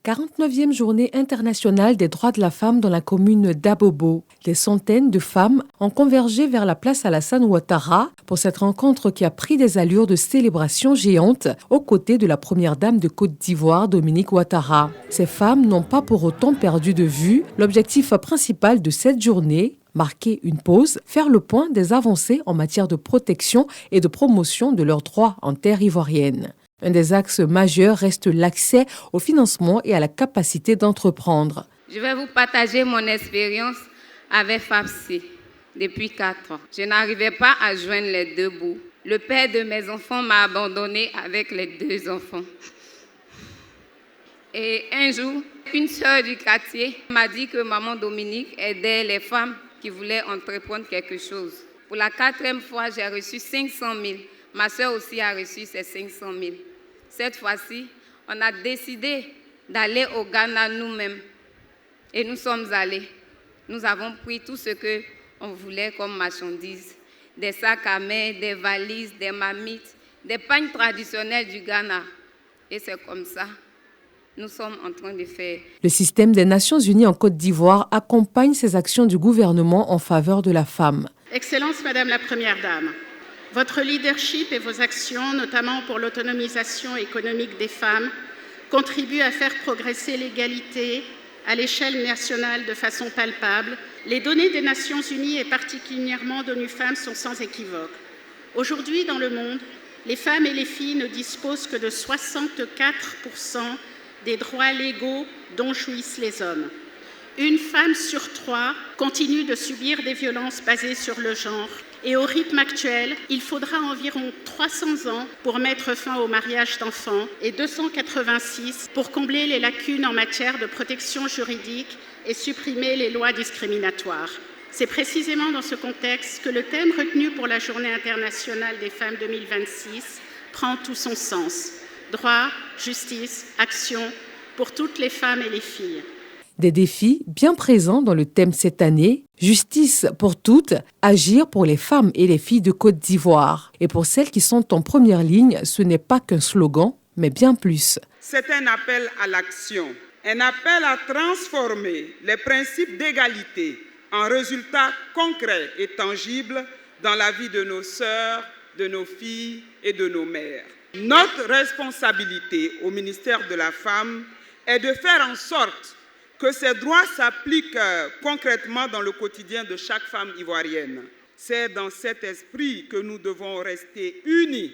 49e journée internationale des droits de la femme dans la commune d'Abobo. Des centaines de femmes ont convergé vers la place Alassane Ouattara pour cette rencontre qui a pris des allures de célébration géante aux côtés de la première dame de Côte d'Ivoire, Dominique Ouattara. Ces femmes n'ont pas pour autant perdu de vue l'objectif principal de cette journée: marquer une pause, faire le point des avancées en matière de protection et de promotion de leurs droits en terre ivoirienne. Un des axes majeurs reste l'accès au financement et à la capacité d'entreprendre. Je vais vous partager mon expérience avec FAPSI depuis 4 ans. Je n'arrivais pas à joindre les deux bouts. Le père de mes enfants m'a abandonnée avec les 2 enfants. Et un jour, une sœur du quartier m'a dit que maman Dominique aidait les femmes qui voulaient entreprendre quelque chose. Pour la 4e fois, j'ai reçu 500 000. Ma sœur aussi a reçu ses 500 000. Cette fois-ci, on a décidé d'aller au Ghana nous-mêmes. Et nous sommes allés. Nous avons pris tout ce qu'on voulait comme marchandises. Des sacs à main, des valises, des marmites, des pagnes traditionnelles du Ghana. Et c'est comme ça nous sommes en train de faire. Le système des Nations Unies en Côte d'Ivoire accompagne ces actions du gouvernement en faveur de la femme. Excellence Madame la Première Dame, votre leadership et vos actions, notamment pour l'autonomisation économique des femmes, contribuent à faire progresser l'égalité à l'échelle nationale de façon palpable. Les données des Nations Unies et particulièrement d'ONU Femmes sont sans équivoque. Aujourd'hui, dans le monde, les femmes et les filles ne disposent que de 64% des droits légaux dont jouissent les hommes. Une femme sur 3 continue de subir des violences basées sur le genre. Et au rythme actuel, il faudra environ 300 ans pour mettre fin au mariage d'enfants et 286 pour combler les lacunes en matière de protection juridique et supprimer les lois discriminatoires. C'est précisément dans ce contexte que le thème retenu pour la Journée internationale des femmes 2026 prend tout son sens. Droit, justice, action pour toutes les femmes et les filles. Des défis bien présents dans le thème cette année: justice pour toutes, agir pour les femmes et les filles de Côte d'Ivoire. Et pour celles qui sont en première ligne, ce n'est pas qu'un slogan, mais bien plus. C'est un appel à l'action, un appel à transformer les principes d'égalité en résultats concrets et tangibles dans la vie de nos sœurs, de nos filles et de nos mères. Notre responsabilité au ministère de la Femme est de faire en sorte que ces droits s'appliquent concrètement dans le quotidien de chaque femme ivoirienne. C'est dans cet esprit que nous devons rester unis,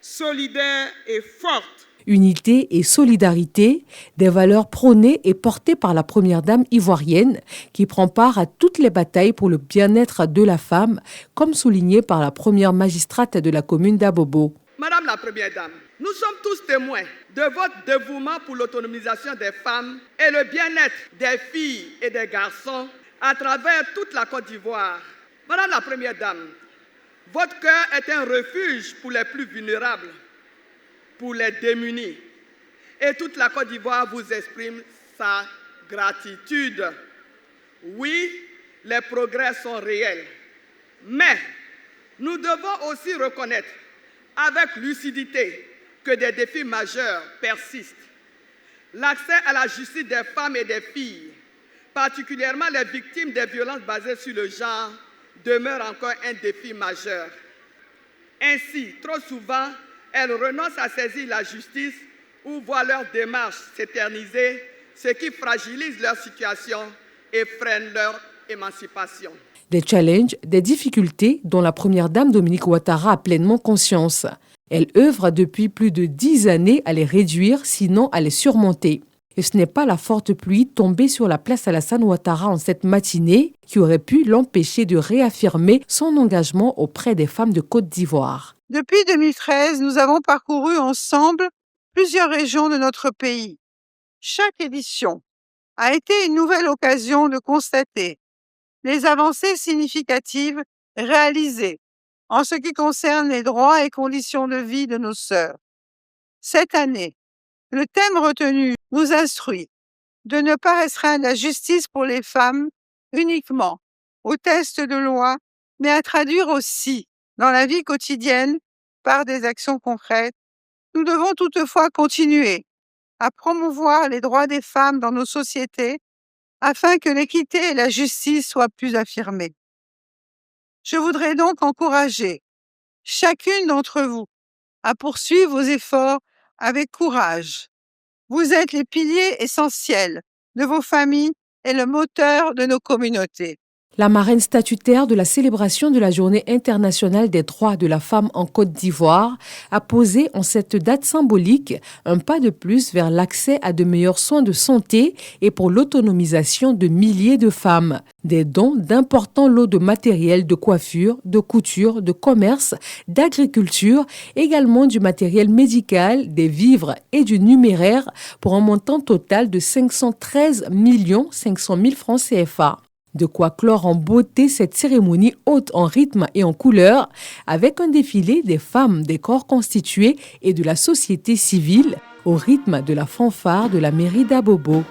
solidaires et fortes. Unité et solidarité, des valeurs prônées et portées par la première dame ivoirienne qui prend part à toutes les batailles pour le bien-être de la femme, comme souligné par la première magistrate de la commune d'Abobo. Madame la Première Dame, nous sommes tous témoins de votre dévouement pour l'autonomisation des femmes et le bien-être des filles et des garçons à travers toute la Côte d'Ivoire. Madame la Première Dame, votre cœur est un refuge pour les plus vulnérables, pour les démunis. Et toute la Côte d'Ivoire vous exprime sa gratitude. Oui, les progrès sont réels, mais nous devons aussi reconnaître avec lucidité que des défis majeurs persistent. L'accès à la justice des femmes et des filles, particulièrement les victimes des violences basées sur le genre, demeure encore un défi majeur. Ainsi, trop souvent, elles renoncent à saisir la justice ou voient leur démarche s'éterniser, ce qui fragilise leur situation et freine leur émancipation. Des challenges, des difficultés dont la première dame Dominique Ouattara a pleinement conscience. Elle œuvre depuis plus de 10 années à les réduire, sinon à les surmonter. Et ce n'est pas la forte pluie tombée sur la place Alassane Ouattara en cette matinée qui aurait pu l'empêcher de réaffirmer son engagement auprès des femmes de Côte d'Ivoire. Depuis 2013, nous avons parcouru ensemble plusieurs régions de notre pays. Chaque édition a été une nouvelle occasion de constater les avancées significatives réalisées en ce qui concerne les droits et conditions de vie de nos sœurs. Cette année, le thème retenu nous instruit de ne pas restreindre la justice pour les femmes uniquement aux textes de loi, mais à traduire aussi dans la vie quotidienne par des actions concrètes. Nous devons toutefois continuer à promouvoir les droits des femmes dans nos sociétés afin que l'équité et la justice soient plus affirmées. Je voudrais donc encourager chacune d'entre vous à poursuivre vos efforts avec courage. Vous êtes les piliers essentiels de vos familles et le moteur de nos communautés. La marraine statutaire de la célébration de la Journée internationale des droits de la femme en Côte d'Ivoire a posé en cette date symbolique un pas de plus vers l'accès à de meilleurs soins de santé et pour l'autonomisation de milliers de femmes. Des dons d'importants lots de matériel de coiffure, de couture, de commerce, d'agriculture, également du matériel médical, des vivres et du numéraire pour un montant total de 513 500 000 francs CFA. De quoi clore en beauté cette cérémonie haute en rythme et en couleur, avec un défilé des femmes des corps constitués et de la société civile au rythme de la fanfare de la mairie d'Abobo.